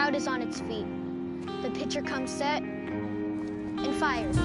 crowd is on its feet. The pitcher comes set and fires.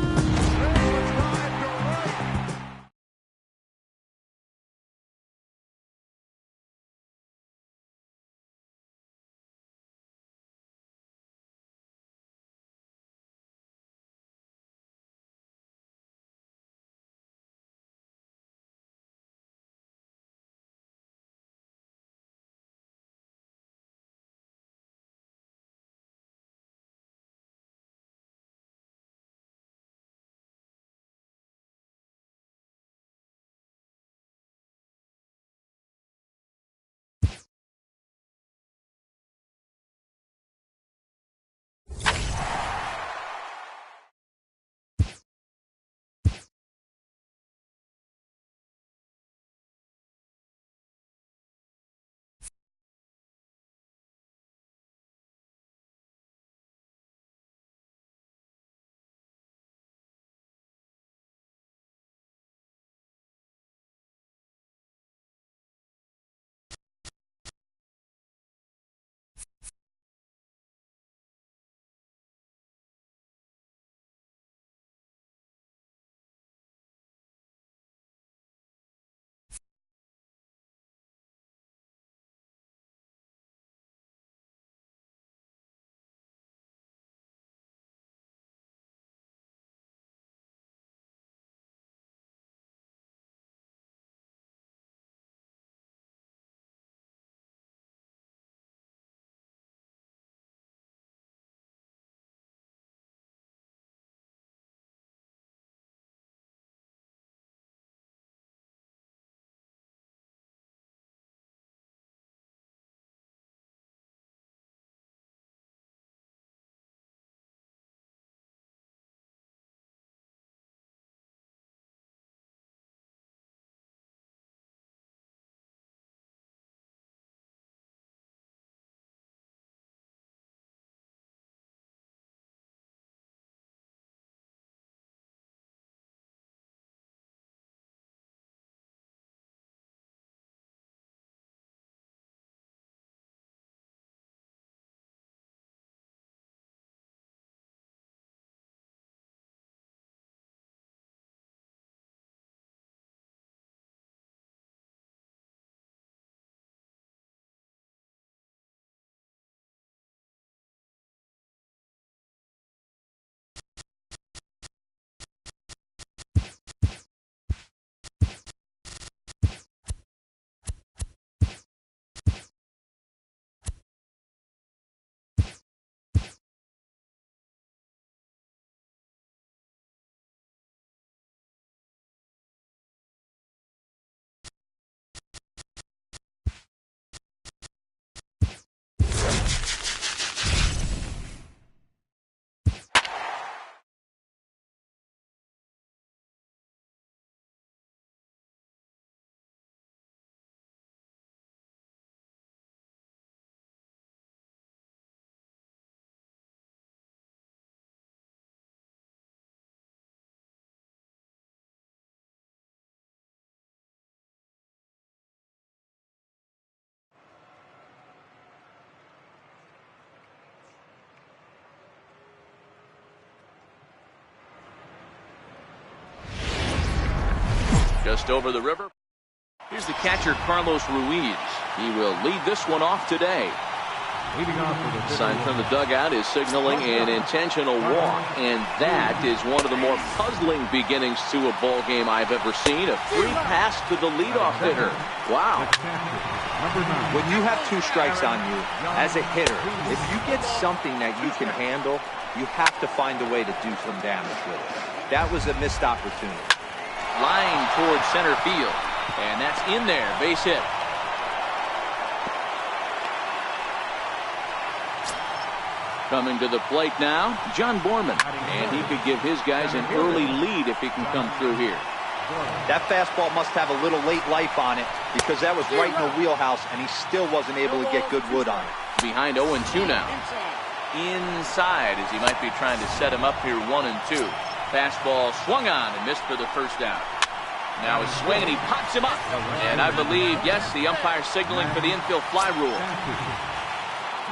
Just over the river. Here's the catcher, Carlos Ruiz. He will lead this one off today. Sign from the dugout is signaling an intentional walk, and that is one of the more puzzling beginnings to a ball game I've ever seen. A free pass to the leadoff hitter. Wow. When you have 2 strikes on you, as a hitter, if you get something that you can handle, you have to find a way to do some damage with it. That was a missed opportunity. Line towards center field, and that's in there. Base hit. Coming to the plate now, John Borman, and he could give his guys an early lead if he can come through here. That fastball must have a little late life on it, because that was right in the wheelhouse, and he still wasn't able to get good wood on it. Behind 0-2 now. Inside, as he might be trying to set him up here 1-2. Fastball swung on and missed for the first down. Now a swing, and he pops him up. And I believe, yes, the umpire signaling for the infield fly rule.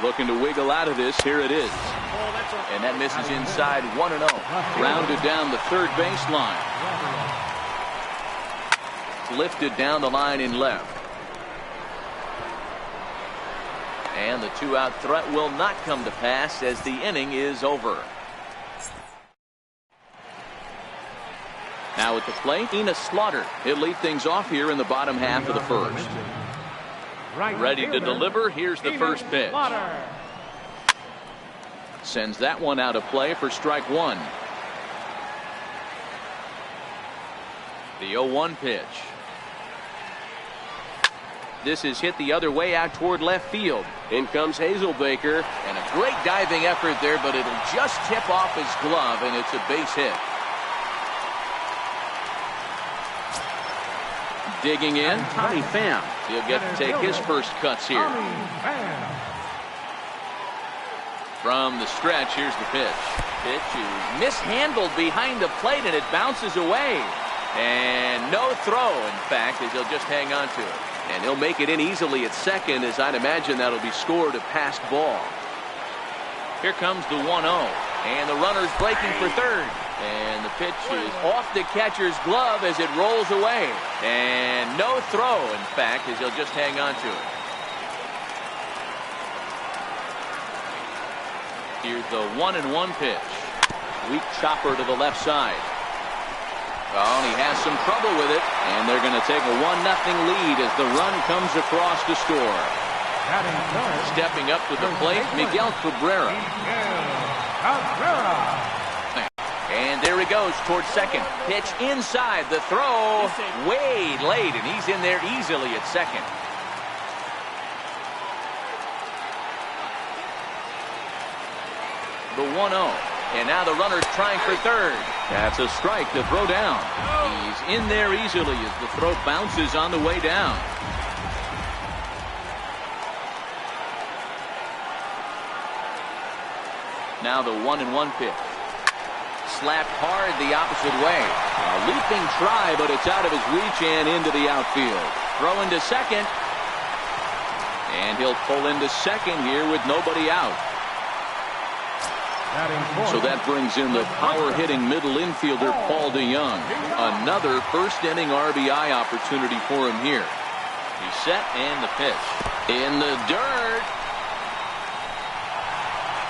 Looking to wiggle out of this. Here it is. And that misses inside 1-0. Rounded down the third baseline. Lifted down the line in left. And the two-out threat will not come to pass as the inning is over. Now at the plate, Ina Slaughter. He'll lead things off here in the bottom half of the first. Ready to deliver. Here's the first pitch. Sends that one out of play for strike one. The 0-1 pitch. This is hit the other way out toward left field. In comes Hazelbaker, and a great diving effort there, but it'll just tip off his glove, and it's a base hit. Digging in, Tommy Pham. He'll get to take his first cuts here. From the stretch, here's the pitch. Pitch is mishandled behind the plate, and it bounces away. And no throw, in fact, as he'll just hang on to it. And he'll make it in easily at second, as I'd imagine that'll be scored a passed ball. Here comes the 1-0. And the runner's breaking for third. And the pitch is off the catcher's glove as it rolls away. And no throw, in fact, as he'll just hang on to it. Here's the 1-1 pitch. Weak chopper to the left side. Oh, and he has some trouble with it. And they're going to take a 1-0 lead as the run comes across to score. Stepping up to the plate, Miguel Cabrera. And there he goes towards second. Pitch inside. The throw way late, and he's in there easily at second. The 1-0. And now the runner's trying for third. That's a strike to throw down. He's in there easily as the throw bounces on the way down. Now the 1-1 pitch. Slapped hard the opposite way. A leaping try, but it's out of his reach and into the outfield. Throw into second. And he'll pull into second here with nobody out. So that brings in the power-hitting middle infielder, Paul DeYoung. Another first-inning RBI opportunity for him here. He's set, and the pitch. In the dirt.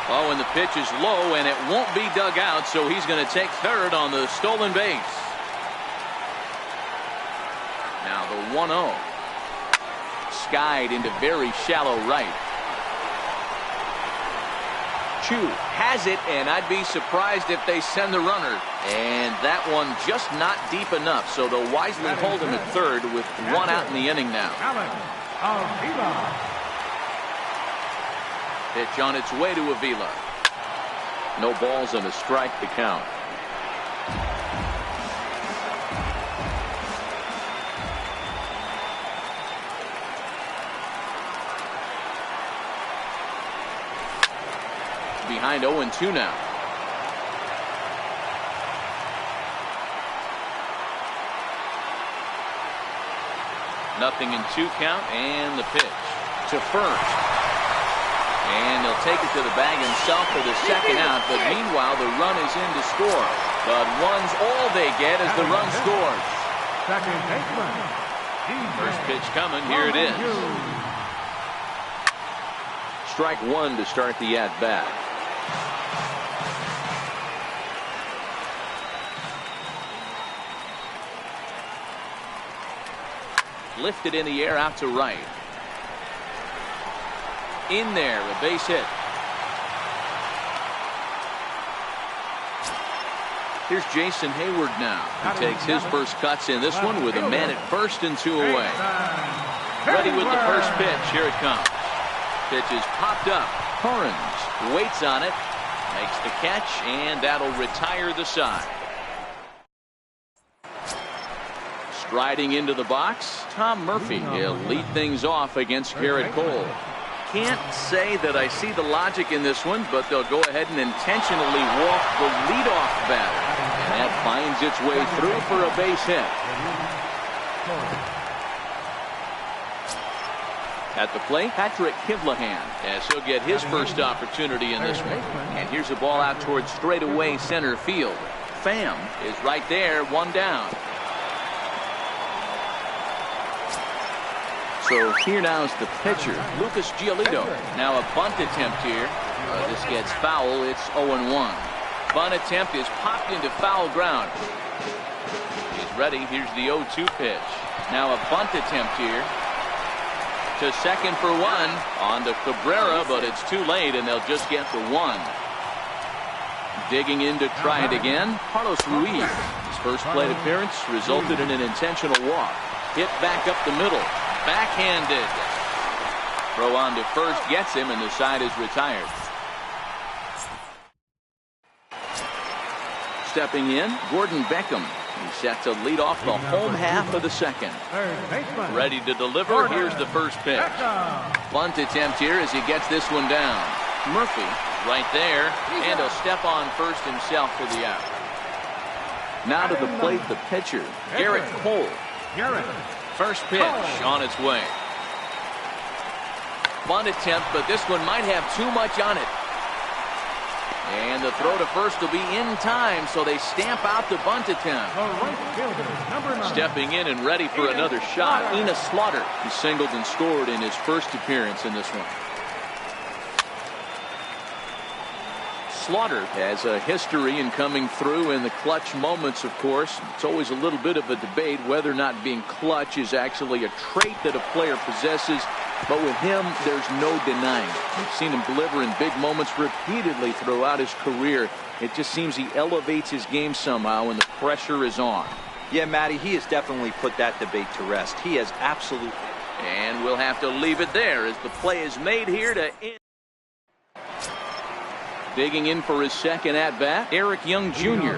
Oh, and the pitch is low, and it won't be dug out, so he's going to take third on the stolen base. Now the 1-0. Skied into very shallow right. Chu has it, and I'd be surprised if they send the runner. And that one just not deep enough, so they'll wisely hold him at third with one out in the inning now. Pitch on its way to Avila. No balls and a strike to count. Behind 0-2 now. Nothing in 2 count, and the pitch to first. And he'll take it to the bag himself for the second out, but meanwhile the run is in to score. But one's all they get as the run scores. First pitch coming, here it is. Strike one to start the at-bat. Lifted in the air out to right. In there, a base hit. Here's Jason Hayward now, who takes his first cuts in this one with a man at first and 2 away. Ready with the first pitch. Here it comes. Pitch is popped up. Torrens waits on it, makes the catch, and that'll retire the side. Striding into the box, Tom Murphy. He'll lead things off against Garrett Cole. Can't say that I see the logic in this one, but they'll go ahead and intentionally walk the leadoff batter. And that finds its way through for a base hit. At the plate, Patrick Kivlahan, as he'll get his first opportunity in this one. And here's a ball out towards straightaway center field. Pham is right there, one down. So here now is the pitcher, Lucas Giolito. Now a bunt attempt here. This gets foul. It's 0-1. Bunt attempt is popped into foul ground. He's ready. Here's the 0-2 pitch. Now a bunt attempt here. To second for one on the Cabrera, but it's too late, and they'll just get the one. Digging in to try it again, Carlos Ruiz. His first plate appearance resulted in an intentional walk. Hit back up the middle. Backhanded. Throw on to first gets him, and the side is retired. Stepping in, Gordon Beckham. He's set to lead off the home half of the second. Ready to deliver. Here's the first pitch. Bunt attempt here as he gets this one down. Murphy right there, and he'll step on first himself for the out. Now to the plate, the pitcher, Garrett Cole. First pitch on its way. Bunt attempt, but this one might have too much on it. And the throw to first will be in time, so they stamp out the bunt attempt. Stepping in and ready for another shot, Enos Slaughter. He singled and scored in his first appearance in this one. Slaughter has a history in coming through in the clutch moments, of course. It's always a little bit of a debate whether or not being clutch is actually a trait that a player possesses. But with him, there's no denying. We've seen him deliver in big moments repeatedly throughout his career. It just seems he elevates his game somehow when the pressure is on. Yeah, Matty, he has definitely put that debate to rest. He has absolutely. And we'll have to leave it there as the play is made here to end. Digging in for his second at-bat, Eric Young Jr.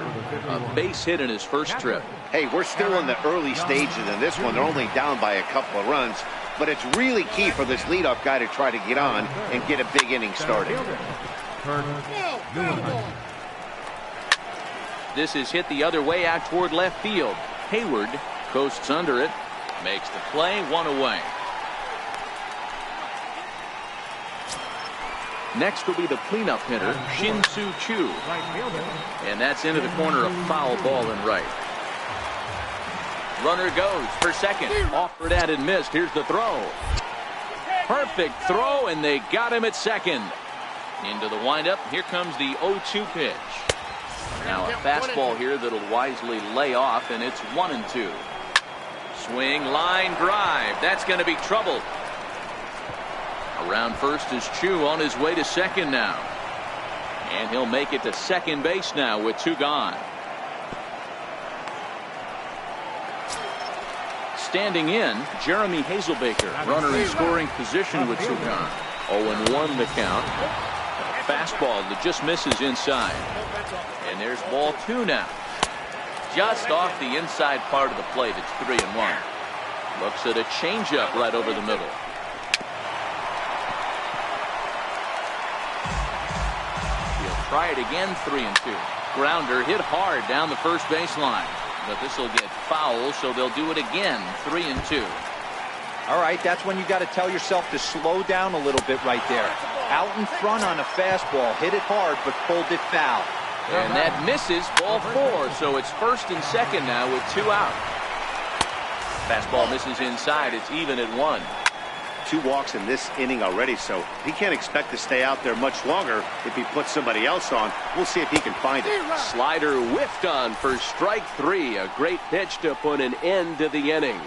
A base hit in his first trip. Hey, we're still in the early stages in this one. They're only down by a couple of runs. But it's really key for this leadoff guy to try to get on and get a big inning started. This is hit the other way out toward left field. Hayward coasts under it. Makes the play, one away. Next will be the cleanup hitter, Shin-Soo Choo. And that's into the corner, a foul ball and right. Runner goes for second. Offered at and missed. Here's the throw. Perfect throw, and they got him at second. Into the windup. Here comes the 0-2 pitch. Now a fastball here that'll wisely lay off, and it's 1-2. Swing, line drive. That's going to be trouble. Around first is Choo on his way to second now. And he'll make it to second base now with two gone. Standing in, Jeremy Hazelbaker, runner in scoring position with two gone. 0-1 the count. A fastball that just misses inside. And there's ball two now. Just off the inside part of the plate. It's 3-1. Looks at a changeup right over the middle. He'll try it again, 3-2. Grounder hit hard down the first baseline. But this will get foul, so they'll do it again, 3-2. All right, that's when you got to tell yourself to slow down a little bit right there. Out in front on a fastball, hit it hard, but pulled it foul. And that misses, ball four, so it's first and second now with two out. Fastball misses inside, it's even at 1. 2 walks in this inning already, so he can't expect to stay out there much longer if he puts somebody else on. We'll see if he can find it. Slider whiffed on for strike 3. A great pitch to put an end to the inning.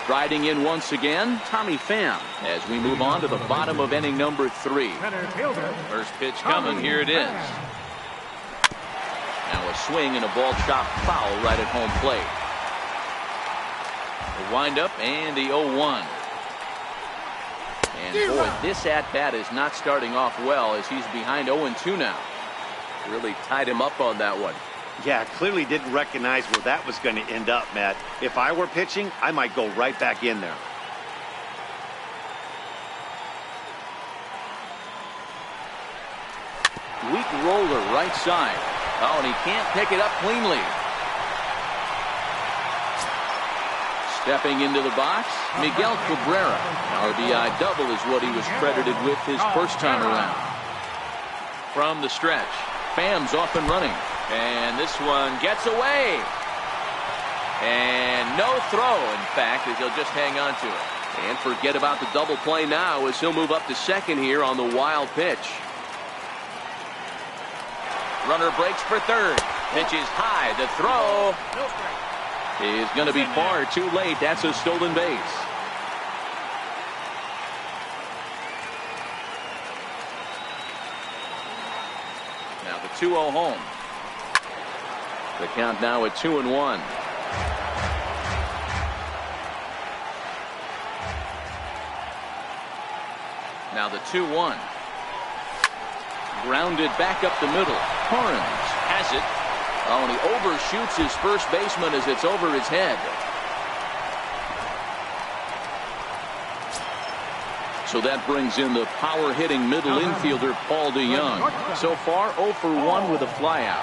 Riding in once again, Tommy Pham, as we move on to the bottom of inning number 3. First pitch coming, here it is. Now a swing and a ball chopped foul right at home plate. The windup and the 0-1. And boy, this at-bat is not starting off well as he's behind 0-2 now. Really tied him up on that one. Yeah, clearly didn't recognize where that was going to end up, Matt. If I were pitching, I might go right back in there. Weak roller right side. Oh, and he can't pick it up cleanly. Stepping into the box, Miguel Cabrera. An RBI double is what he was credited with his first time around. From the stretch, Pham's off and running. And this one gets away. And no throw, in fact, as he'll just hang on to it. And forget about the double play now as he'll move up to second here on the wild pitch. Runner breaks for third. Pitch is high. The throw is going to be far too late. That's a stolen base. Now the 2-0 home. The count now at 2-1. Now the 2-1. Grounded back up the middle. Torrens has it. Oh, and he overshoots his first baseman as it's over his head. So that brings in the power-hitting middle infielder, Paul DeYoung. So far, 0 for 1 with a flyout.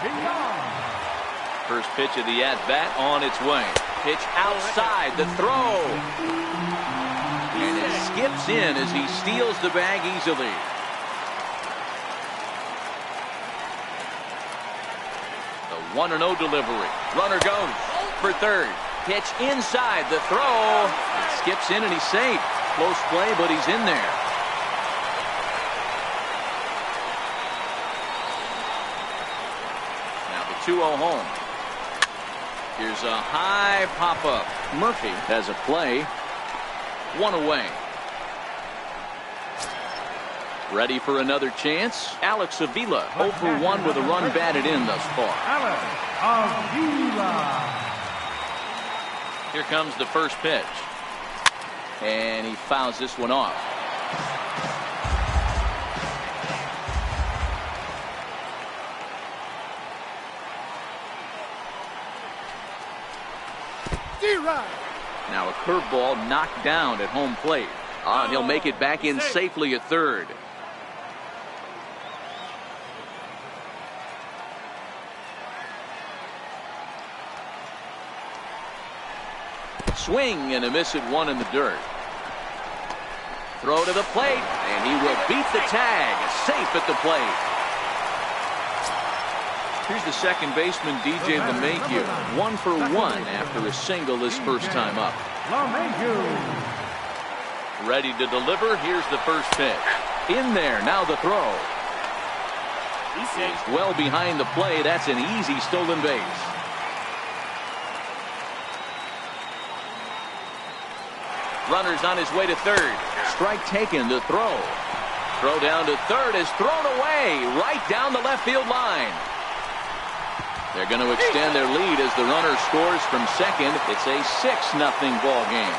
First pitch of the at-bat on its way. Pitch outside, the throw. And it skips in as he steals the bag easily. The 1-0 delivery. Runner goes for third. Pitch inside, the throw. It skips in and he's safe. Close play, but he's in there. Now the 2-0 home. Here's a high pop-up. Murphy has a play. 1 away. Ready for another chance. Alex Avila 0 for 1 with a run batted in thus far. Alex Avila. Here comes the first pitch. And he fouls this one off. Now a curveball knocked down at home plate. And he'll make it back in safely at third. Swing and a miss at 1 in the dirt. Throw to the plate, and he will beat the tag. Safe at the plate. Here's the second baseman, DJ LeMahieu. 1 for 1 after a single his first time up. Ready to deliver. Here's the first pitch. In there, now the throw. Well behind the play. That's an easy stolen base. Runner's on his way to third. Strike taken, the throw. Throw down to third is thrown away right down the left field line. They're going to extend their lead as the runner scores from second. It's a 6-0 ball game.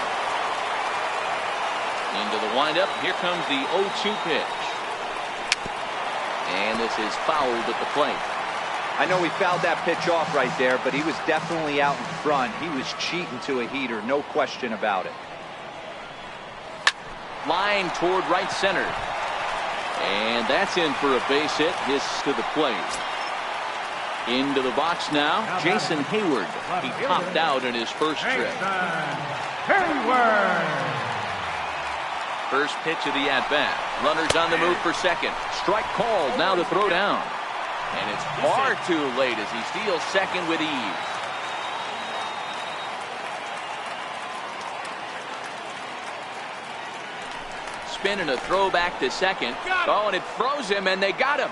Into the windup. Here comes the 0-2 pitch. And this is fouled at the plate. I know he fouled that pitch off right there, but he was definitely out in front. He was cheating to a heater, no question about it. Line toward right center. And that's in for a base hit. His to the plate. Into the box now. Jason Hayward. He popped out in his first trip. First pitch of the at-bat. Runners on the move for second. Strike called. Now the throw down. And it's far too late as he steals second with ease. Spin and a throw back to second. Oh, and it froze him, and they got him.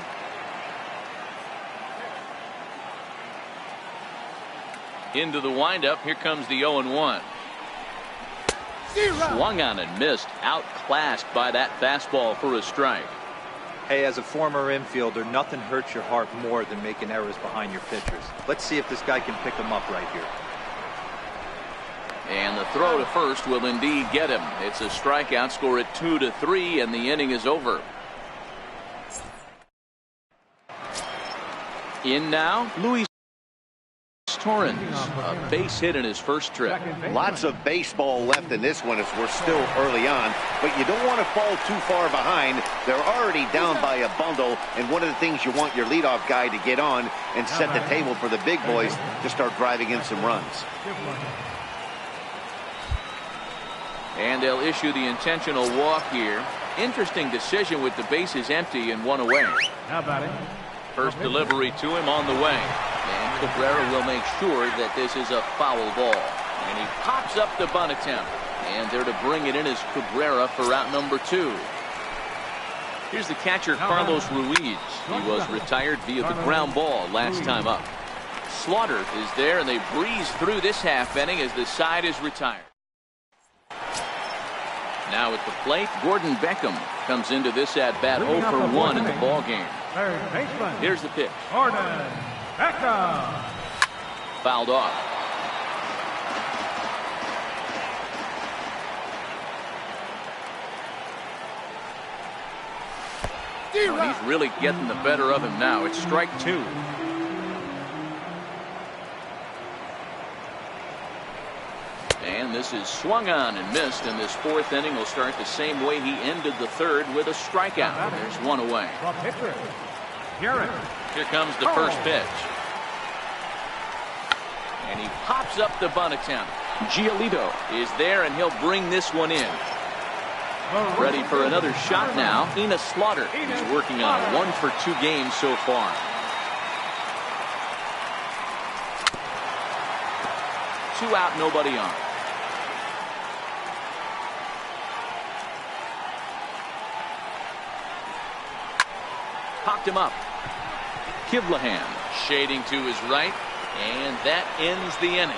Into the windup. Here comes the 0-1. Swung on and missed. Outclassed by that fastball for a strike. Hey, as a former infielder, nothing hurts your heart more than making errors behind your pitchers. Let's see if this guy can pick them up right here. And the throw to first will indeed get him. It's a strikeout. Score at 2-3, and the inning is over. In now, Luis Torrens, a base hit in his first trip. Lots of baseball left in this one as we're still early on, but you don't want to fall too far behind. They're already down by a bundle, and one of the things you want your leadoff guy to get on and set the table for the big boys to start driving in some runs. And they'll issue the intentional walk here. Interesting decision with the bases empty and one away. Now batting. First delivery to him on the way. And Cabrera will make sure that this is a foul ball. And he pops up the bunt attempt. And there to bring it in is Cabrera for out number 2. Here's the catcher, Carlos Ruiz. He was retired via the ground ball last time up. Slaughter is there, and they breeze through this half inning as the side is retired. Now at the plate, Gordon Beckham comes into this at-bat 0 for 1 in the ball game. Third baseman. Here's the pitch. Gordon Beckham. Fouled off. Oh, he's really getting the better of him now. It's strike 2. And this is swung on and missed, and this 4th inning will start the same way he ended the 3rd with a strikeout. There's one away. Here comes the first pitch. And he pops up the bunt attempt. Giolito is there, and he'll bring this one in. Ready for another shot now. Enos Slaughter. He's working on a 1 for 2 game so far. Two out, nobody on. Popped him up. Kivlahan shading to his right, and that ends the inning.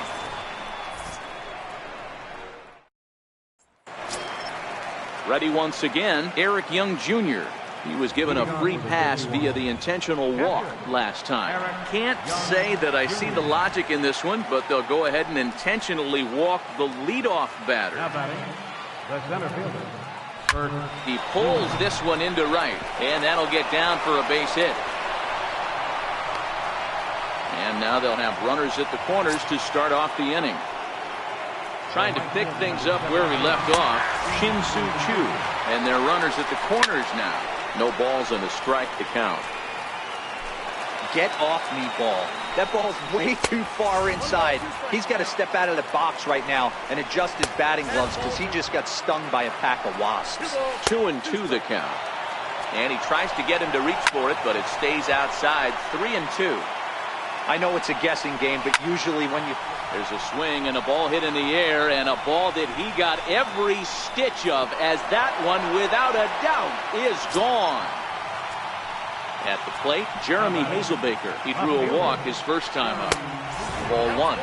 Ready once again, Eric Young Jr. He was given a free pass via the intentional walk last time. Can't say that I see the logic in this one, but they'll go ahead and intentionally walk the leadoff batter. The center fielder. He pulls this one into right, and that'll get down for a base hit. And now they'll have runners at the corners to start off the inning. Trying to pick things up where we left off, Shin-Soo Choo. And they're runners at the corners now. No balls and a strike to count. Get off me, ball. That ball's way too far inside. He's got to step out of the box right now and adjust his batting gloves because he just got stung by a pack of wasps. 2-2 the count. And he tries to get him to reach for it, but it stays outside. 3-2. I know it's a guessing game, but usually when you... There's a swing and a ball hit in the air, and a ball that he got every stitch of, as that one, without a doubt, is gone. At the plate, Jeremy Hazelbaker. He drew a walk his first time up. Ball 1.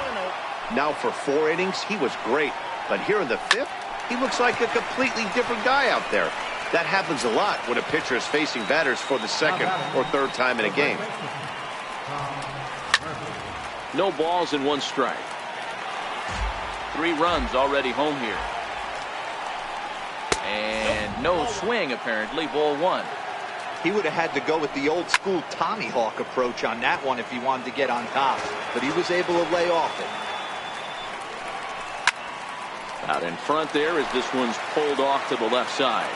Now for 4 innings, he was great. But here in the 5th, he looks like a completely different guy out there. That happens a lot when a pitcher is facing batters for the 2nd or 3rd time in a game. No balls and 1 strike. 3 runs already home here. And no swing, apparently. Ball 1. He would have had to go with the old school Tommy Hawk approach on that one if he wanted to get on top. But he was able to lay off it. Out in front there as this one's pulled off to the left side.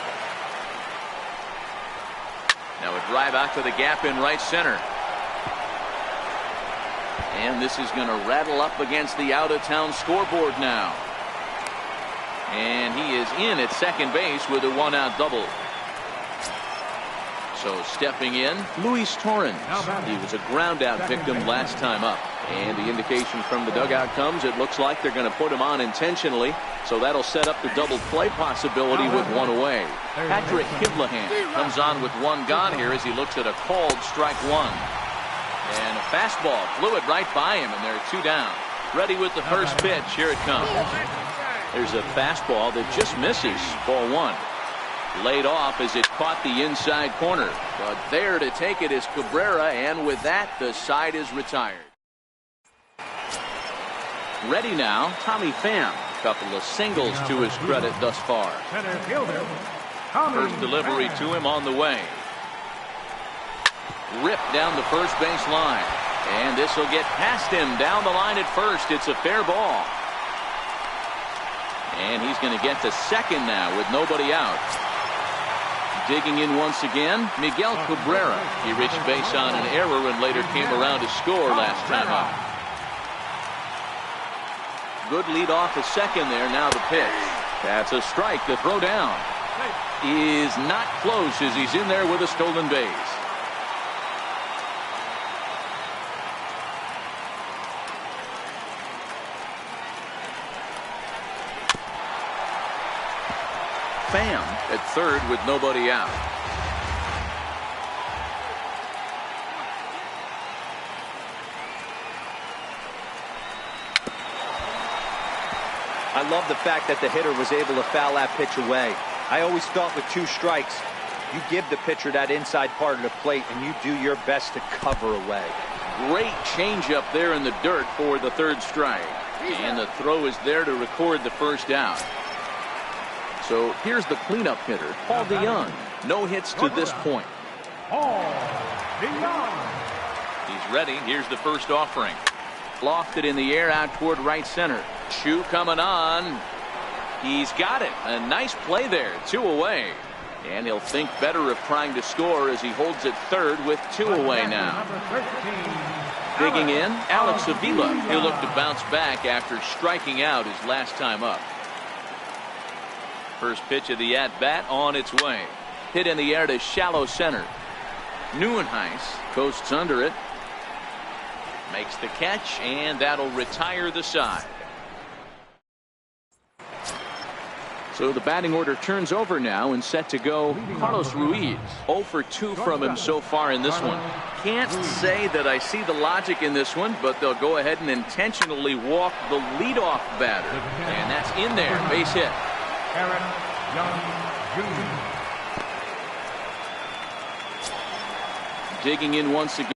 Now a drive out to the gap in right center. And this is going to rattle up against the out-of-town scoreboard now. And he is in at second base with a 1-out double. So stepping in, Luis Torrens. He was a ground-out victim last time up. And the indication from the dugout comes, it looks like they're going to put him on intentionally. So that'll set up the double play possibility with 1 away. Patrick Kivlahan comes on with 1 gone here as he looks at a called strike 1. And a fastball flew it right by him, and there are 2 down. Ready with the first pitch. Here it comes. There's a fastball that just misses. Ball 1. Laid off as it caught the inside corner. But there to take it is Cabrera, and with that, the side is retired. Ready now, Tommy Pham. Couple of singles to his credit thus far. First delivery to him on the way. Ripped down the first base line. And this will get past him down the line at first. It's a fair ball. And he's going to get to second now with nobody out. Digging in once again, Miguel Cabrera. He reached base on an error and later came around to score last time out. Good lead off the second there. Now the pitch. That's a strike. The throw down is not close as he's in there with a stolen base. Pham at third with nobody out. I love the fact that the hitter was able to foul that pitch away. I always thought with 2 strikes, you give the pitcher that inside part of the plate and you do your best to cover away. Great changeup there in the dirt for the 3rd strike. And the throw is there to record the first out. So here's the cleanup hitter, Paul DeYoung. No hits to this point. Paul DeYoung. He's ready. Here's the first offering. Lofted in the air out toward right center. Shoe coming on. He's got it. A nice play there. 2 away. And he'll think better of trying to score as he holds it third with 2 away now. Digging in, Alex Avila. He'll look to bounce back after striking out his last time up. First pitch of the at-bat on its way. Hit in the air to shallow center. Nieuwenhuis coasts under it. Makes the catch, and that'll retire the side. So the batting order turns over now and set to go Carlos Ruiz. 0 for 2 from him so far in this one. Can't say that I see the logic in this one, but they'll go ahead and intentionally walk the leadoff batter. And that's in there. Base hit. Aaron Young Jr. Digging in once again.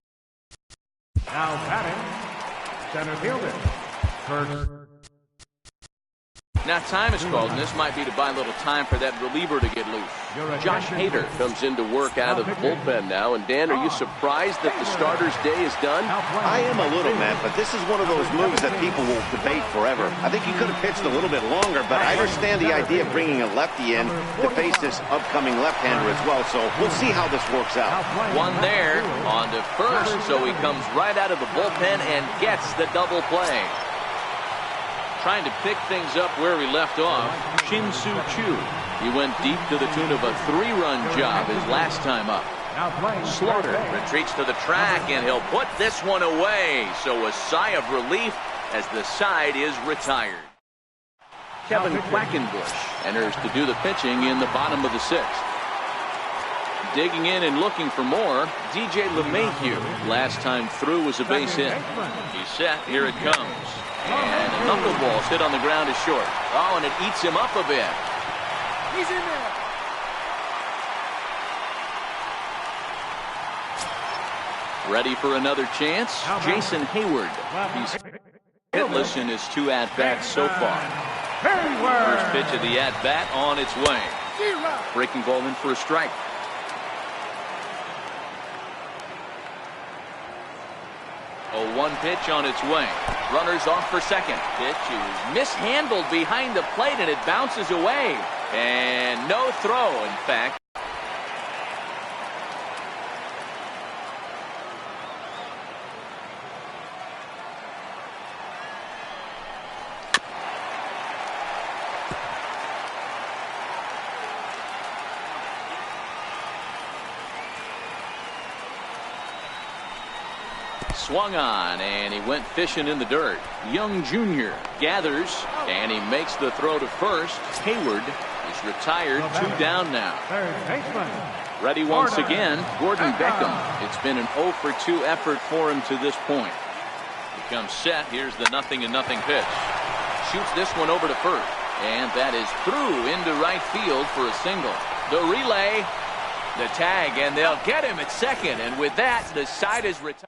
Now batting, center fielder, Kurt. Now time is called, and this might be to buy a little time for that reliever to get loose. Josh Hader comes into work out of the bullpen now. And Dan, are you surprised that the starter's day is done? I am a little, Matt, but this is one of those moves that people will debate forever. I think he could have pitched a little bit longer, but I understand the idea of bringing a lefty in to face this upcoming left-hander as well. So we'll see how this works out. One there on to first, so he comes right out of the bullpen and gets the double play. Trying to pick things up where he left off, Shin-Soo Choo. He went deep to the tune of a 3-run job his last time up. Slaughter retreats to the track, and he'll put this one away. So a sigh of relief as the side is retired. Kevin Quackenbush enters to do the pitching in the bottom of the 6th. Digging in and looking for more, DJ LeMahieu. Last time through was a base hit. He's set. Here it comes. And a knuckleball's hit on the ground is short. Oh, and it eats him up a bit. He's in there. Ready for another chance? Jason Hayward. He's hitless in his 2 at-bats so far. First pitch of the at-bat on its way. Breaking ball in for a strike. A 1 pitch on its way. Runners off for second. Pitch is mishandled behind the plate, and it bounces away. And no throw, in fact. Swung on, and he went fishing in the dirt. Young Jr. gathers, and he makes the throw to first. Hayward is retired. 2 down now. Ready once again, Gordon Beckham. It's been an 0 for 2 effort for him to this point. He comes set. Here's the 0-0 pitch. Shoots this one over to first, and that is through into right field for a single. The relay, the tag, and they'll get him at second. And with that, the side is retired.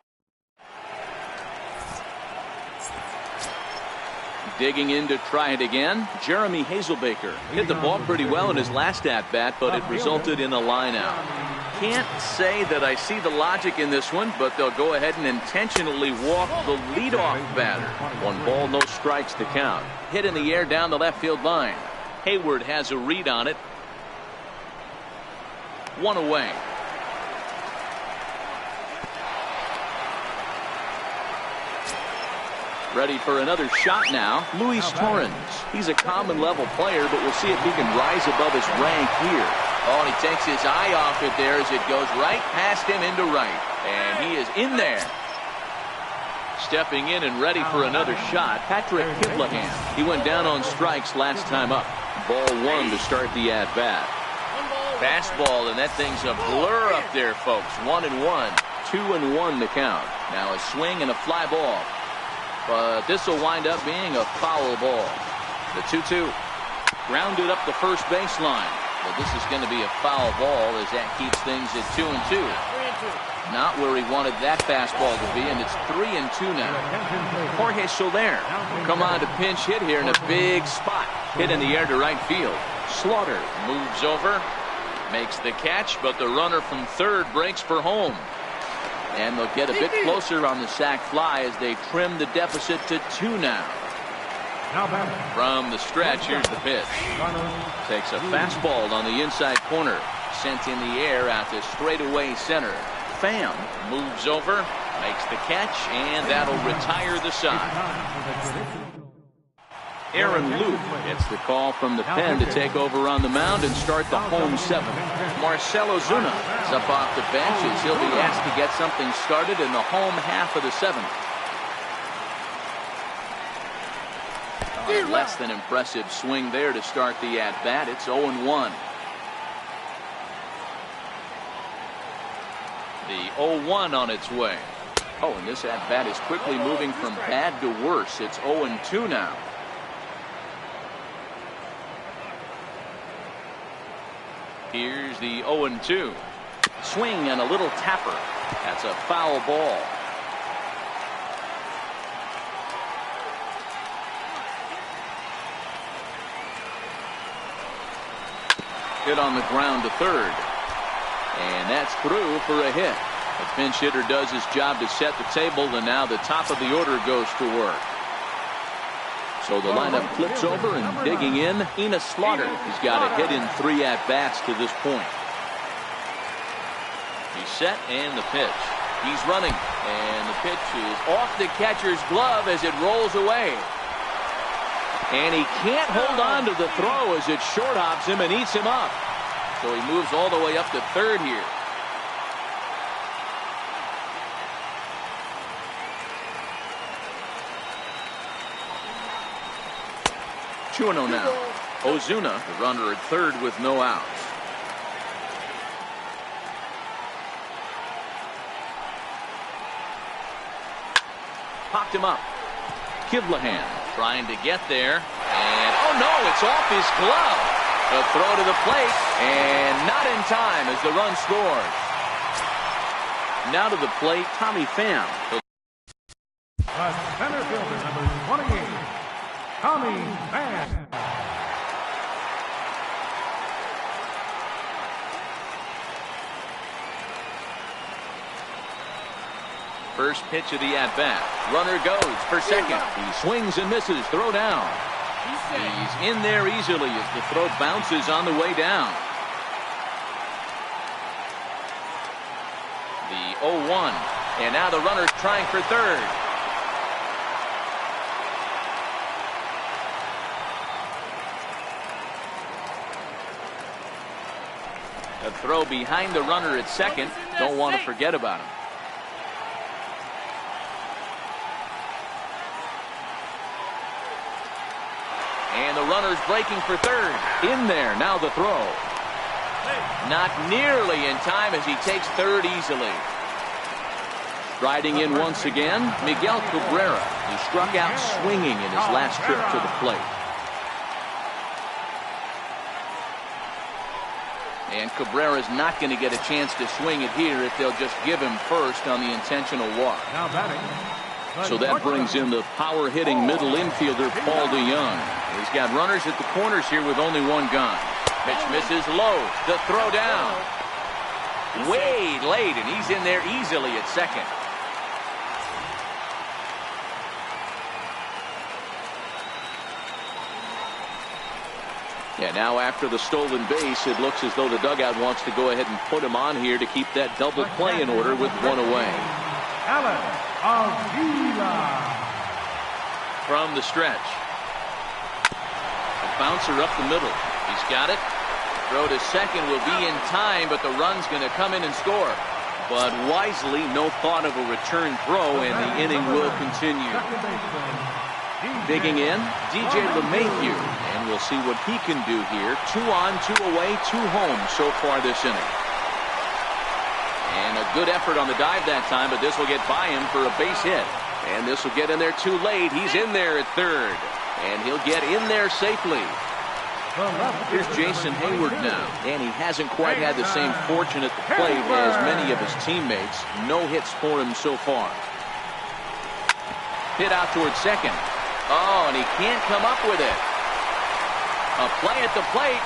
Digging in to try it again, Jeremy Hazelbaker hit the ball pretty well in his last at-bat, but it resulted in a line-out. Can't say that I see the logic in this one, but they'll go ahead and intentionally walk the leadoff batter. 1 ball, no strikes to count. Hit in the air down the left field line. Hayward has a read on it. 1 away. Ready for another shot now, Luis Torrens. He's a common level player, but we'll see if he can rise above his rank here. Oh, and he takes his eye off it there as it goes right past him into right. And he is in there. Stepping in and ready for another shot, Patrick Kiblahan. He went down on strikes last time up. Ball one to start the at-bat. Fastball, and that thing's a blur up there, folks. 1-1. 2-1 the count. Now a swing and a fly ball. But this will wind up being a foul ball. The 2-2. Grounded up the first baseline. But this is going to be a foul ball as that keeps things at 2-2. Not where he wanted that fastball to be, and it's 3-2 now. Jorge Soler will come on to pinch hit here in a big spot. Hit in the air to right field. Slaughter moves over, makes the catch, but the runner from third breaks for home. And they'll get a bit closer on the sac fly as they trim the deficit to 2 now. From the stretch, here's the pitch. Takes a fastball on the inside corner. Sent in the air out to straightaway center. Pham moves over, makes the catch, and that'll retire the side. Aaron Luke gets the call from the pen to take over on the mound and start the home 7th. Marcell Ozuna is up off the bench as he'll be asked to get something started in the home half of the 7th. Less than impressive swing there to start the at-bat. It's 0-1. The 0-1 on its way. Oh, and this at-bat is quickly moving from bad to worse. It's 0-2 now. Here's the 0-2. Swing and a little tapper. That's a foul ball. Hit on the ground to third. And that's through for a hit. The pinch hitter does his job to set the table, and now the top of the order goes to work. So the lineup flips over, and digging in, Enos Slaughter. He's got a hit in 3 at-bats to this point. He's set, and the pitch. He's running, and the pitch is off the catcher's glove as it rolls away. And he can't hold on to the throw as it short hops him and eats him up. So he moves all the way up to third here. Two-0 now. Ozuna, the runner at third with no outs. Popped him up. Kiblahan trying to get there. And, oh no, it's off his glove. A throw to the plate, and not in time as the run scores. Now to the plate, Tommy Pham. The center fielder, number 28, Tommy Pham. First pitch of the at-bat. Runner goes for second. He swings and misses. Throw down. He's in there easily as the throw bounces on the way down. The 0-1. And now the runner's trying for third. A throw behind the runner at second. Don't want to forget about him. And the runner's breaking for third. In there, now the throw. Not nearly in time as he takes third easily. Riding in once again, Miguel Cabrera. He struck out swinging in his last trip to the plate. And Cabrera's not going to get a chance to swing it here if they'll just give him first on the intentional walk. Now batting. So that brings in the power-hitting middle infielder, Paul DeYoung. He's got runners at the corners here with only one gun. Pitch misses low. The throw down. Way late, and he's in there easily at second. Yeah, now after the stolen base, it looks as though the dugout wants to go ahead and put him on here to keep that double play in order with one away. Alan Avila. From the stretch. A bouncer up the middle. He's got it. Throw to second will be in time, but the run's going to come in and score. But wisely, no thought of a return throw, and the inning will continue. Digging in, DJ LeMahieu, and we'll see what he can do here. 2 on, 2 away, 2 home so far this inning. And a good effort on the dive that time, but this will get by him for a base hit. And this will get in there too late. He's in there at third, and he'll get in there safely. Here's Jason Hayward now, and he hasn't quite had the same fortune at the plate as many of his teammates. No hits for him so far. Hit out towards second. Oh, and he can't come up with it. A play at the plate,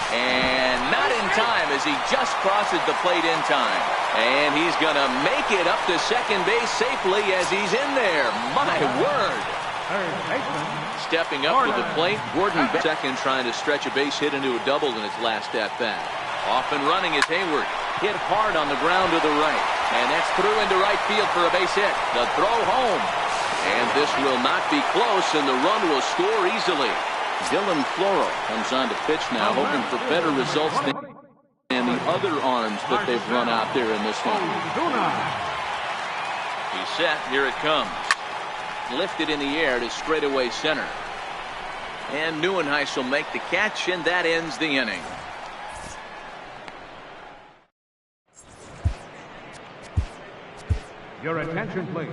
and not in time as he just crosses the plate in time. And he's going to make it up to second base safely as he's in there. My word. Stepping up to the plate, Gordon second, trying to stretch a base hit into a double in his last at-bat. Off and running is Hayward. Hit hard on the ground to the right. And that's through into right field for a base hit. The throw home. And this will not be close, and the run will score easily. Dylan Floro comes on to pitch now, hoping for better results than the other arms that they've run out there in this one. He's set. Here it comes. Lifted in the air to straightaway center. And Neuenhuis will make the catch, and that ends the inning. Your attention, please.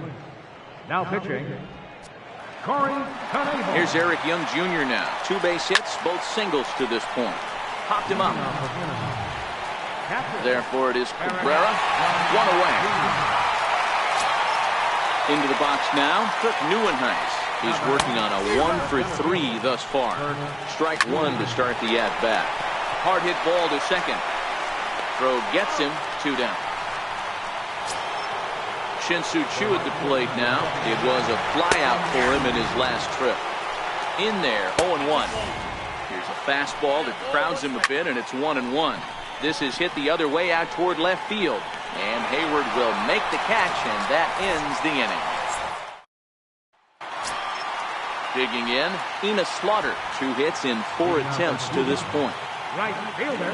Now pitching, Corey Knebel. Here's Eric Young Jr. now. 2 base hits, both singles to this point. Popped him up. Therefore, it is Cabrera. 1 away. Into the box now, Kirk Neuenhuis. He's working on a 1 for 3 thus far. Strike 1 to start the at-bat. Hard hit ball to second. Throw gets him, 2 down. Shin-Soo Choo at the plate now. It was a flyout for him in his last trip. In there, 0-1. Here's a fastball that crowds him a bit, and it's 1-1. This is hit the other way out toward left field. And Hayward will make the catch, and that ends the inning. Digging in, Enos Slaughter. 2 hits in 4 attempts to this point. Right fielder,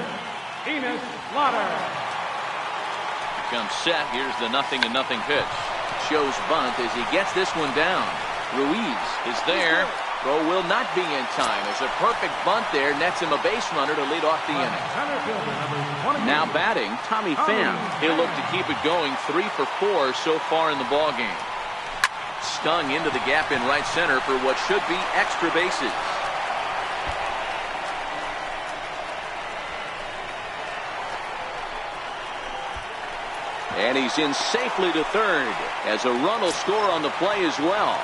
Enos Slaughter. Comes set. Here's the 0-0 pitch. Shows bunt as he gets this one down. Ruiz is there. Throw will not be in time as a perfect bunt there nets him a base runner to lead off the inning. Now batting, Tommy Pham. He'll look to keep it going. 3 for 4 so far in the ballgame. Stung into the gap in right center for what should be extra bases. And he's in safely to third as a run will score on the play as well.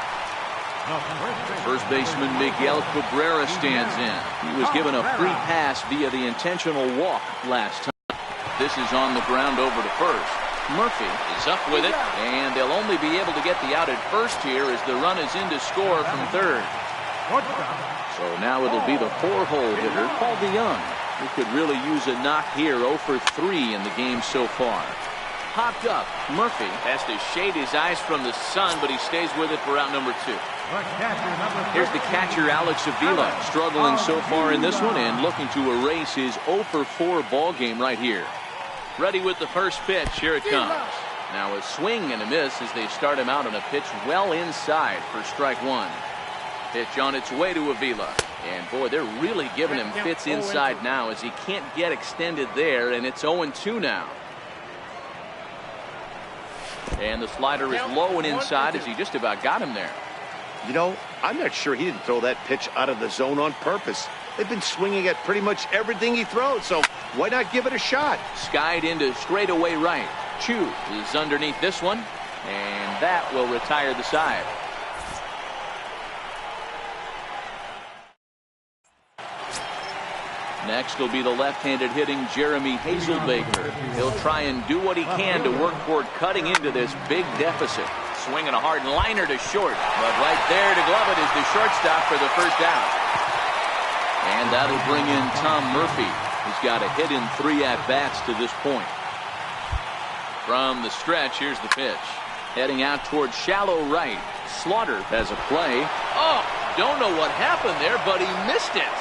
First baseman Miguel Cabrera stands in. He was given a free pass via the intentional walk last time. This is on the ground over to first. Murphy is up with it, and they'll only be able to get the out at first here as the run is in to score from third. So now it'll be the 4-hole hitter, Paul DeYoung, who could really use a knock here. 0 for 3 in the game so far. Popped up. Murphy has to shade his eyes from the sun, but he stays with it for out number 2. Here's the catcher, Alex Avila, struggling so far in this one and looking to erase his 0 for 4 ball game right here. Ready with the first pitch. Here it comes. Now a swing and a miss as they start him out on a pitch well inside for strike 1. Pitch on its way to Avila. And boy, they're really giving him fits inside now as he can't get extended there, and it's 0-2 now. And the slider is low and inside as he just about got him there. You know, I'm not sure he didn't throw that pitch out of the zone on purpose. They've been swinging at pretty much everything he throws, so why not give it a shot? Skied into straightaway right. Choo is underneath this one, and that will retire the side. Next will be the left-handed hitting Jeremy Hazelbaker. He'll try and do what he can to work toward cutting into this big deficit. Swinging a hard liner to short, but right there to glove it is the shortstop for the first out. And that'll bring in Tom Murphy. He's got a hit in 3 at-bats to this point. From the stretch, here's the pitch. Heading out towards shallow right. Slaughter has a play. Oh, don't know what happened there, but he missed it.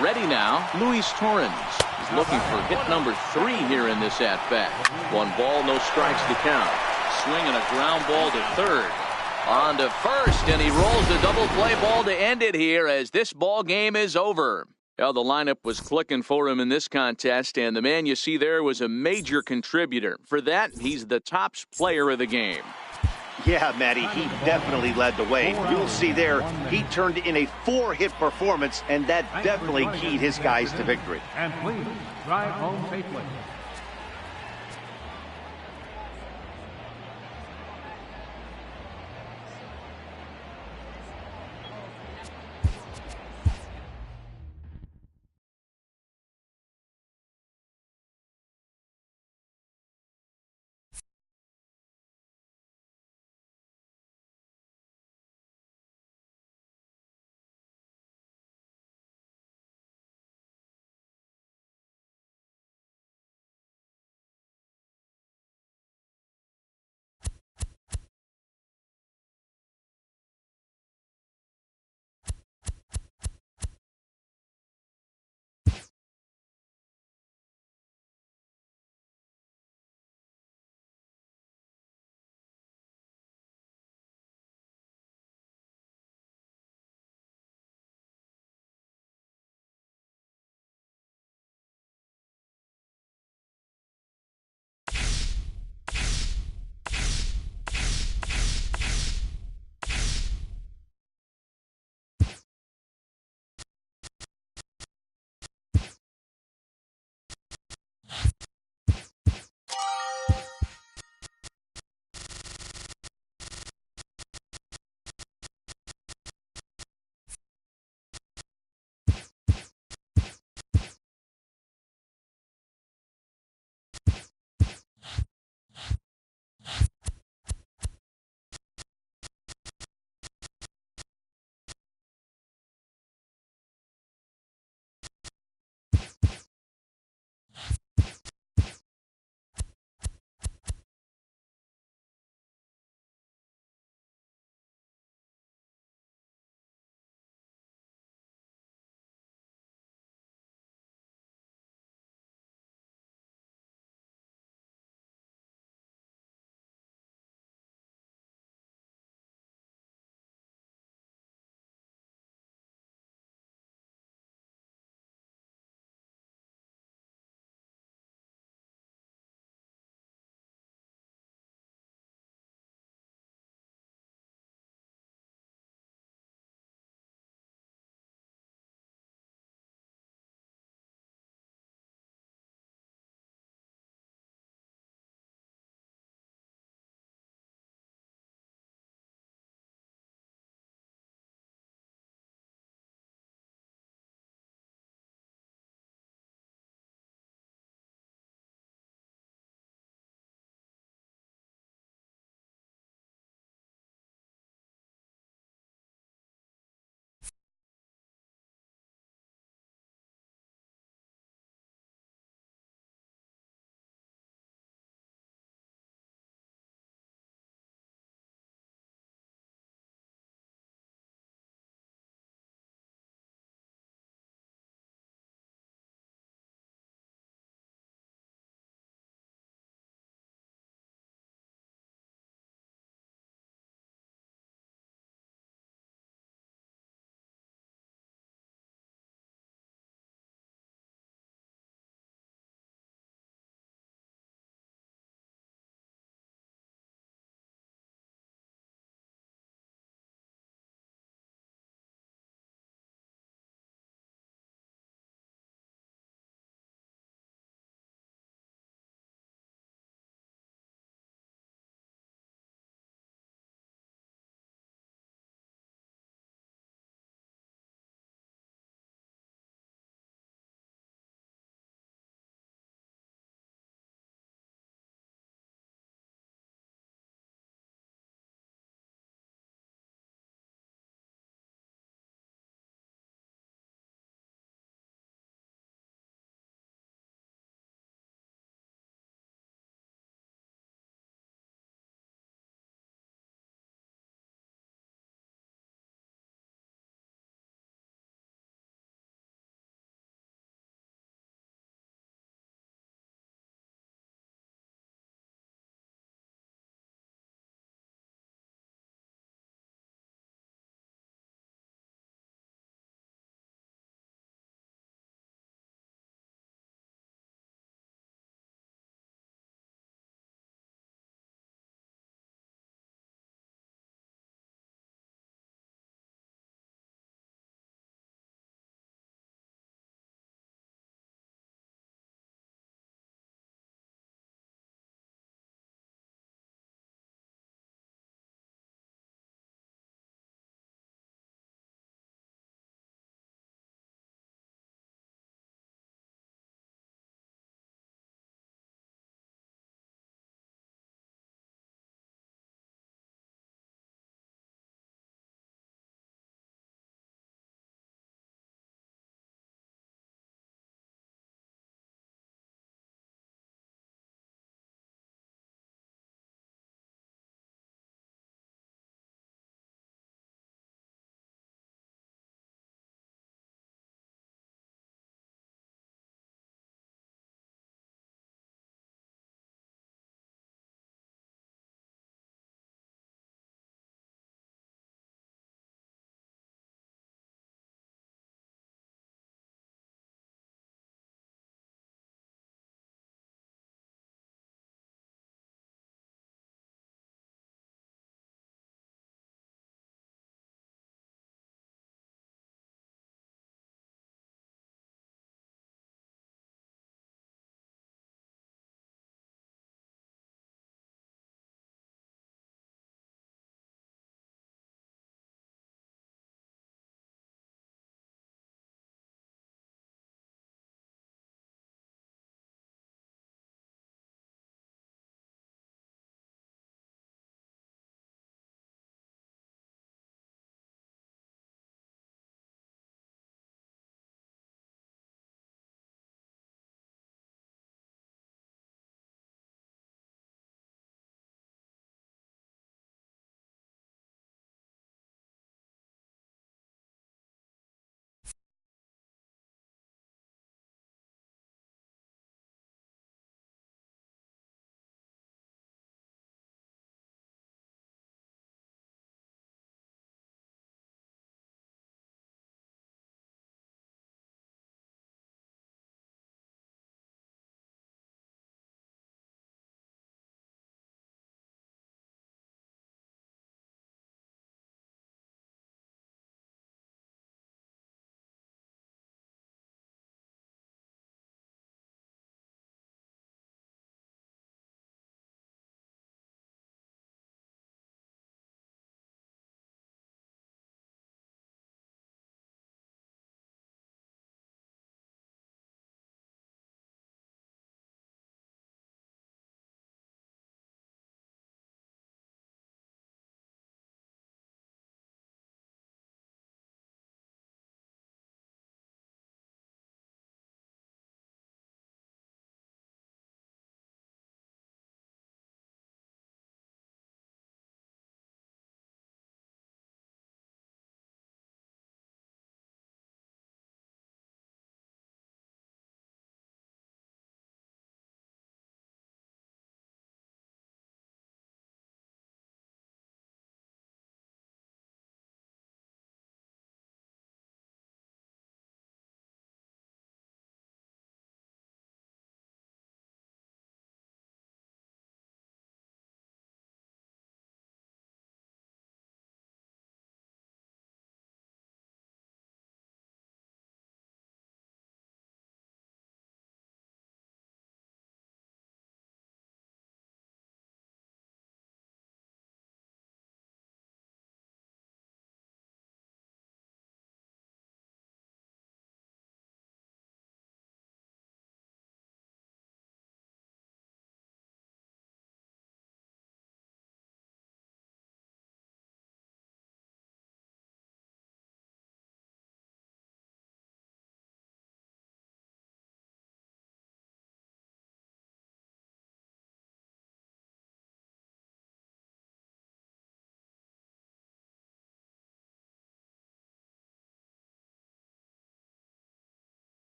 Ready now, Luis Torrens. He's looking for hit number 3 here in this at-bat. 1 ball, no strikes to count. Swinging a ground ball to third. On to first, and he rolls the double play ball to end it here as this ball game is over. Well, the lineup was clicking for him in this contest, and the man you see there was a major contributor. For that, he's the top player of the game. Yeah, Matty, he definitely led the way. You'll see there, he turned in a 4-hit performance, and that definitely keyed his guys to victory. And please drive home safely.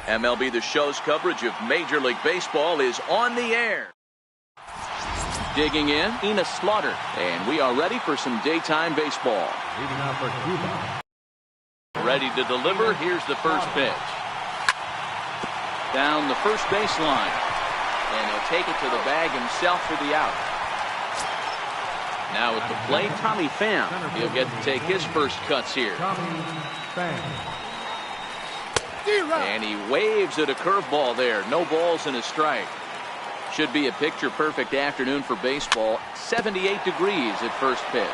MLB The Show's coverage of Major League Baseball is on the air. Digging in, Ina Slaughter. And we are ready for some daytime baseball. Leading off for Cuba. Ready to deliver. Here's the first pitch. Down the first baseline. And he'll take it to the bag himself for the out. Now at the plate, Tommy Pham. He'll get to take his first cuts here. Tommy Pham. And he waves at a curveball there. No balls and a strike. Should be a picture-perfect afternoon for baseball. 78 degrees at first pitch.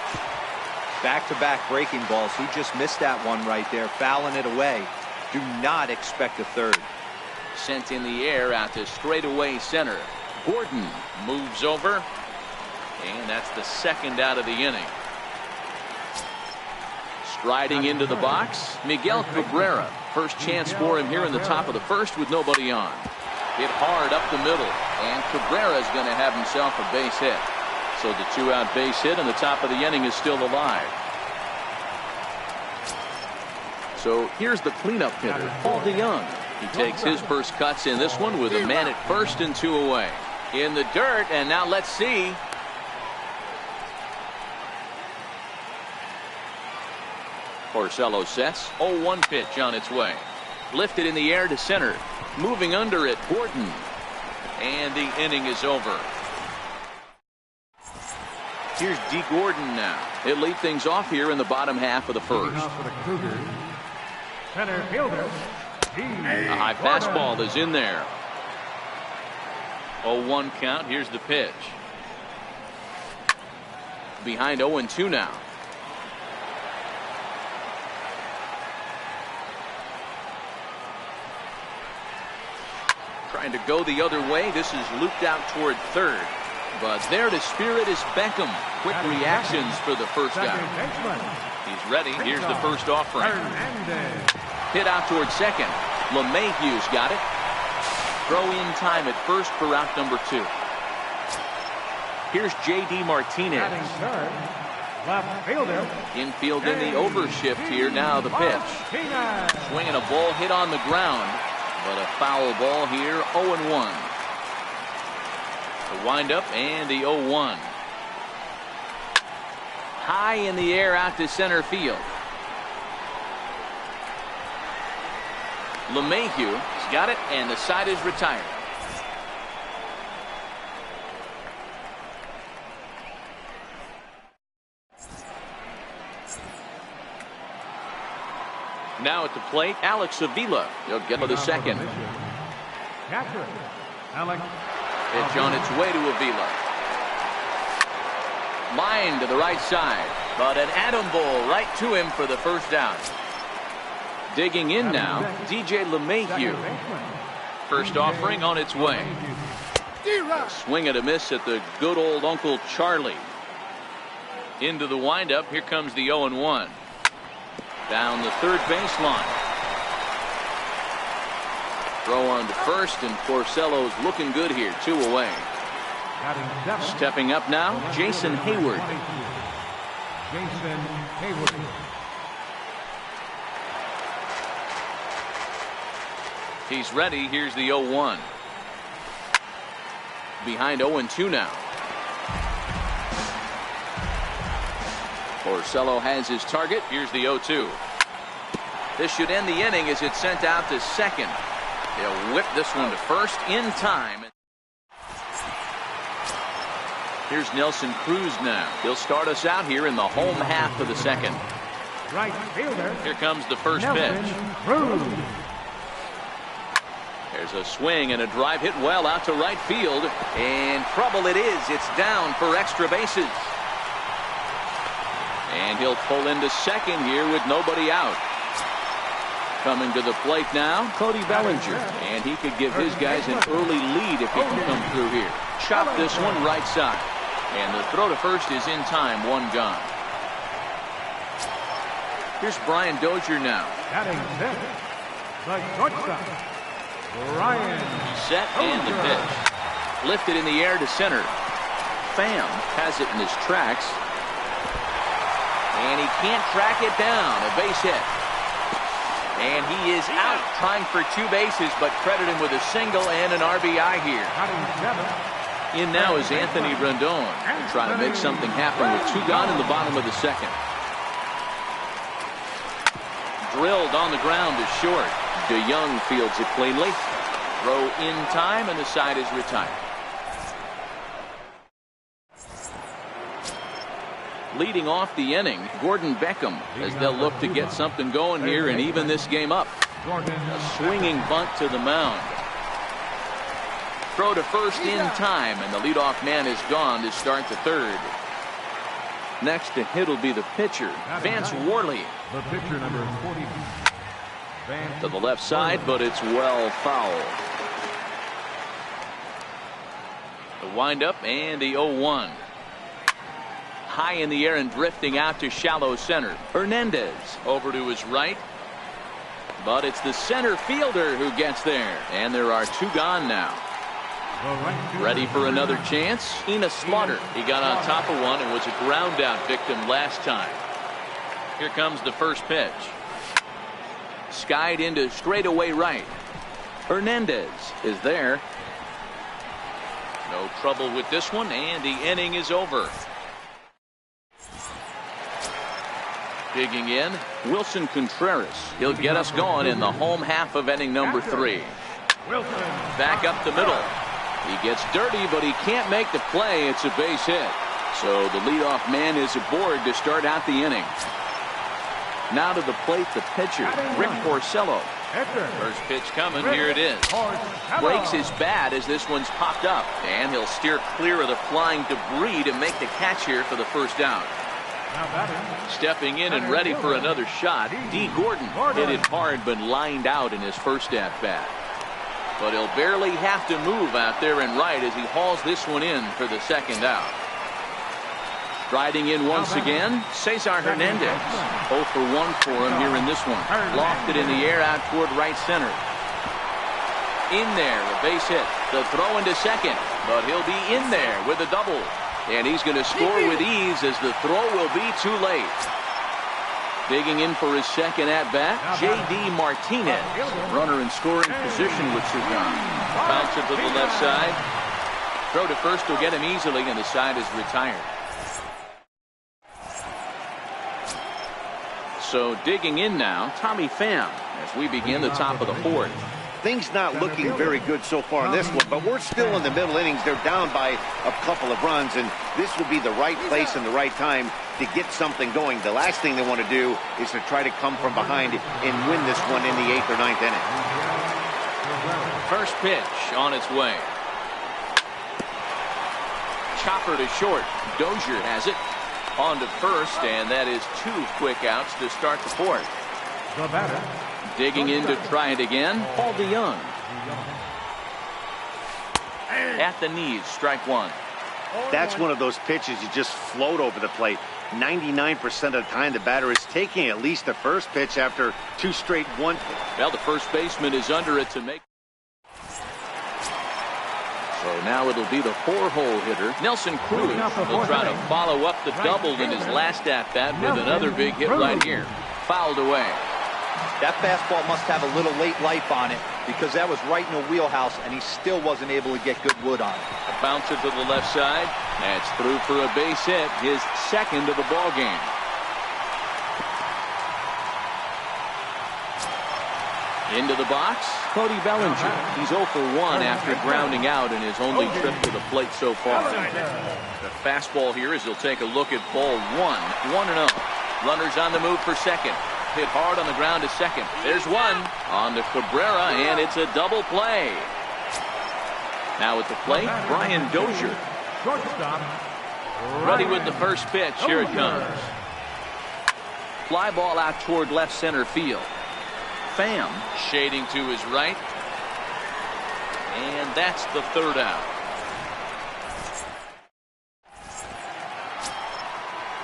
Back-to-back breaking balls. He just missed that one right there, fouling it away. Do not expect a third. Sent in the air out to straightaway center. Gordon moves over. And that's the second out of the inning. Striding into the box, Miguel Cabrera. First chance for him here in the top of the first with nobody on. Hit hard up the middle. And Cabrera is going to have himself a base hit. So the two-out base hit and the top of the inning is still alive. So here's the cleanup hitter, Paul DeYoung. He takes his first cuts in this one with a man at first and 2 away. In the dirt, and now let's see. Porcello sets. 0-1 pitch on its way. Lifted in the air to center. Moving under it, Gordon. And the inning is over. Here's D. Gordon now. He'll lead things off here in the bottom half of the first. For the Cougars, center fielder. A high fastball is in there. 0-1 count. Here's the pitch. Behind 0-2 now. Trying to go the other way. This is looped out toward third. But there to spear it is Beckham. Quick reactions for the first out. He's ready. Here's the first offering. Hit out toward second. LeMahieu's got it. Throw in time at first for out number 2. Here's J.D. Martinez. Left fielder. Infield in the overshift here. Now the pitch. Swinging a ball hit on the ground. But a foul ball here. 0-1. The windup and the 0-1. High in the air out to center field. LeMahieu's got it, and the side is retired. Now at the plate, Alex Avila. He'll get for the second. Catcher, Alex. Pitch on its way to Avila. Line to the right side, but an atom ball right to him for the first out. Digging in now, DJ LeMahieu. First offering on its way. Swing and a miss at the good old Uncle Charlie. Into the windup. Here comes the 0-1. Down the third baseline. Throw on to first, and Porcello's looking good here. 2 away. Stepping up now, Jason Hayward. Jason Hayward. He's ready. Here's the 0-1. Behind 0-2 now. Porcello has his target. Here's the 0-2. This should end the inning as it's sent out to second. They'll whip this one to first in time. Here's Nelson Cruz now. He'll start us out here in the home half of the second. Right fielder. Here comes the first pitch. Cruz. There's a swing and a drive hit well out to right field. And trouble it is. It's down for extra bases. And he'll pull into second here with nobody out. Coming to the plate now, Cody Bellinger. And he could give his guys an early lead if he can come through here. Chop this one right side. And the throw to first is in time. 1 gone. Here's Brian Dozier now. Batting sixth, the shortstop, Brian. Set and the pitch. Lifted in the air to center. Pham has it in his tracks. And he can't track it down. A base hit. And he is out trying for 2 bases, but credit him with a single and an RBI here. In now is Anthony Rendon, trying to make something happen with 2 gone in the bottom of the second. Drilled on the ground to short. DeYoung fields it cleanly. Throw in time, and the side is retired. Leading off the inning, Gordon Beckham, as they'll look to get something going here and even this game up. A swinging bunt to the mound. Throw to first in time, and the leadoff man is gone to start the third. Next to hit will be the pitcher, Vance Worley. The pitcher, number 40. To the left side, but it's well fouled. The windup and the 0-1. High in the air and drifting out to shallow center. Hernandez over to his right. But it's the center fielder who gets there. And there are 2 gone now. Ready for another chance? Ina Slaughter. He got on top of one and was a ground out victim last time. Here comes the first pitch. Skied into straightaway right. Hernandez is there. No trouble with this one, and the inning is over. Digging in, Wilson Contreras. He'll get us going in the home half of inning number 3. Back up the middle. He gets dirty, but he can't make the play. It's a base hit. So the leadoff man is aboard to start out the inning. Now to the plate, the pitcher, Rick Porcello. First pitch coming. Here it is. Breaks his bat as this one's popped up. And he'll steer clear of the flying debris to make the catch here for the first out. Stepping in and ready for another shot, D. Gordon hit it hard but lined out in his first at-bat. But he'll barely have to move out there and right as he hauls this one in for the second out. Striding in once again, Cesar Hernandez. 0 for 1 for him here in this one. Lofted in the air out toward right center. In there, a base hit. The throw into second, but he'll be in there with a double. And he's going to score with ease as the throw will be too late. Digging in for his second at-bat, J.D. Martinez. Runner in scoring position with Sugan. Bouncer to the left side. Throw to first will get him easily, and the side is retired. So digging in now, Tommy Pham as we begin the top of the 4th. Things not looking very good so far in this one, but we're still in the middle innings. They're down by a couple of runs, and this will be the right place and the right time to get something going. The last thing they want to do is to try to come from behind and win this one in the 8th or 9th inning. First pitch on its way. Chopper to short. Dozier has it. On to first, and that is 2 quick outs to start the 4th. The batter. Digging in to try it again, Paul DeYoung. At the knees, strike 1. That's one of those pitches you just float over the plate. 99% of the time the batter is taking at least the first pitch after 2 straight 1. Well, the first baseman is under it to make. So now it'll be the 4-hole hitter, Nelson Cruz. He'll try to follow up the double in his last at-bat with another big hit right here. Fouled away. That fastball must have a little late life on it because that was right in the wheelhouse, and he still wasn't able to get good wood on it. A bouncer to the left side. That's through for a base hit, his second of the ball game. Into the box, Cody Bellinger. He's 0 for 1 after grounding out in his only trip to the plate so far. The fastball here as he'll take a look at ball 1. 1-0. Runners on the move for second. Hit hard on the ground to second. There's one on to Cabrera, and it's a double play. Now at the plate, Brian Dozier. Ready with the first pitch. Here it comes. Fly ball out toward left center field. Pham shading to his right. And that's the 3rd out.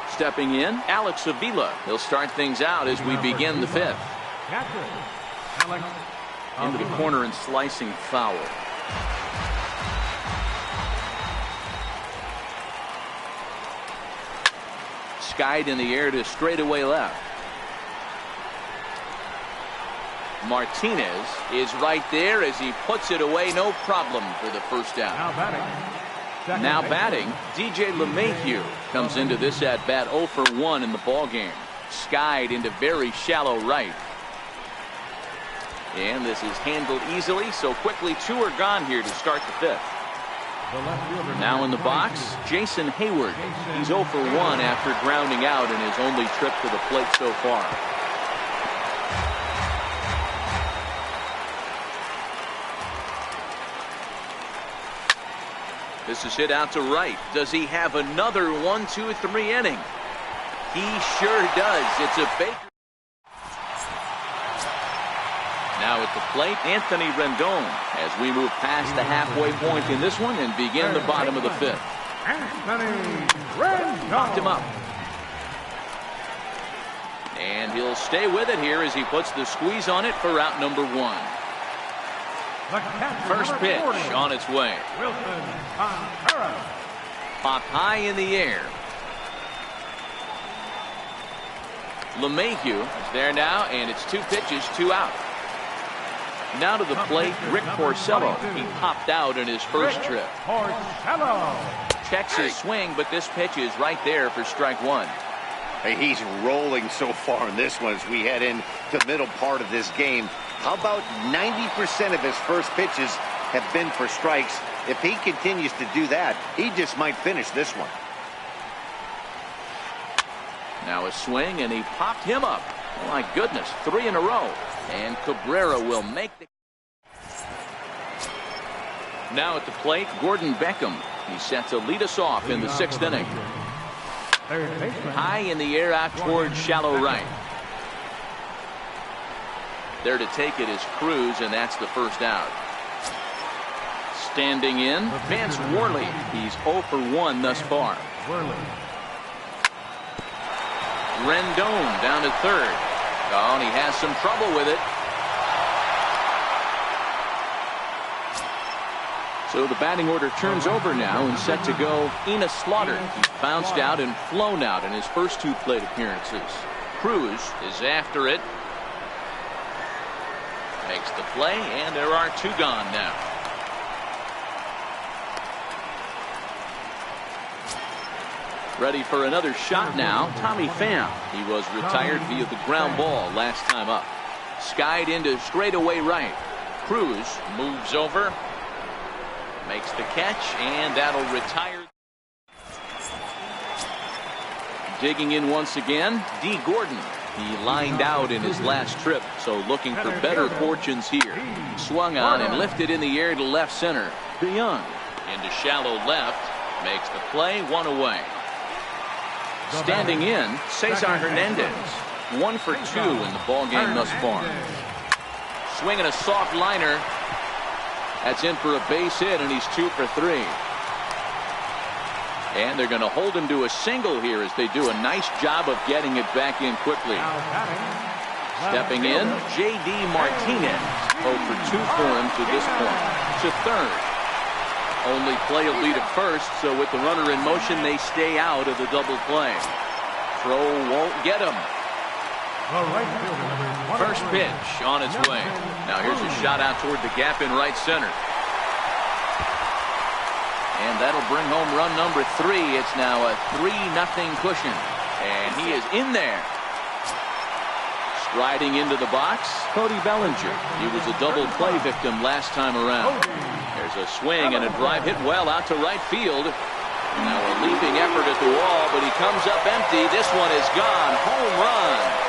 Stepping in, Alex Avila. He'll start things out as we begin the 5th. Into the corner and slicing foul. Skied in the air to straightaway left. Martinez is right there as he puts it away. No problem for the first down. Now batting, DJ LeMahieu comes into this at bat 0 for 1 in the ball game. Skied into very shallow right. And this is handled easily, so quickly 2 are gone here to start the 5th. Now in the box, Jason Hayward. He's 0 for 1 after grounding out in his only trip to the plate so far. This is hit out to right. Does he have another 1-2-3 inning? He sure does. It's a Baker. Now at the plate, Anthony Rendon, as we move past the halfway point in this one and begin the bottom of the 5th. Anthony Rendon. Knocked him up. And he'll stay with it here as he puts the squeeze on it for out number 1. First pitch on its way. Popped high in the air. LeMahieu is there now, and it's 2 pitches, 2 out. Now to the plate, Rick Porcello. He popped out in his first trip. Checks his swing, but this pitch is right there for strike 1. Hey, he's rolling so far in this one as we head into the middle part of this game. How about 90% of his first pitches have been for strikes? If he continues to do that, he just might finish this one. Now a swing, and he popped him up. Oh my goodness, 3 in a row. And Cabrera will make the... Now at the plate, Gordon Beckham. He's set to lead us off in the 6th inning. High in the air out towards shallow right. There to take it is Cruz, and that's the first out. Standing in, Vance Worley. He's 0 for 1 thus far. Rendon down to 3rd. Oh, and he has some trouble with it. So the batting order turns over now and set to go Enos Slaughter. He's bounced out and flown out in his first 2 plate appearances. Cruz is after it. Makes the play, and there are 2 gone now. Ready for another shot now, Tommy Pham. He was retired via the ground ball last time up. Skied into straightaway right. Cruz moves over, makes the catch, and that'll retire. Digging in once again, D. Gordon. He lined out in his last trip, so looking for better fortunes here. Swung on and lifted in the air to left center. DeYoung into shallow left, makes the play, 1 away. Standing in, Cesar Hernandez. 1 for 2 in the ball game thus far. Swinging a soft liner. That's in for a base hit, and he's 2 for 3. And they're going to hold him to a single here as they do a nice job of getting it back in quickly. Stepping in, J.D. Martinez. 0 for 2 for him to this point. To 3rd. Only play will lead at first, so with the runner in motion, they stay out of the double play. Throw won't get him. First pitch on its way. Now here's a shot out toward the gap in right center. And that'll bring home run number 3. It's now a 3-0 cushion. And he is in there. Striding into the box, Cody Bellinger. He was a double play victim last time around. There's a swing and a drive hit well out to right field. Now a leaping effort at the wall, but he comes up empty. This one is gone. Home run.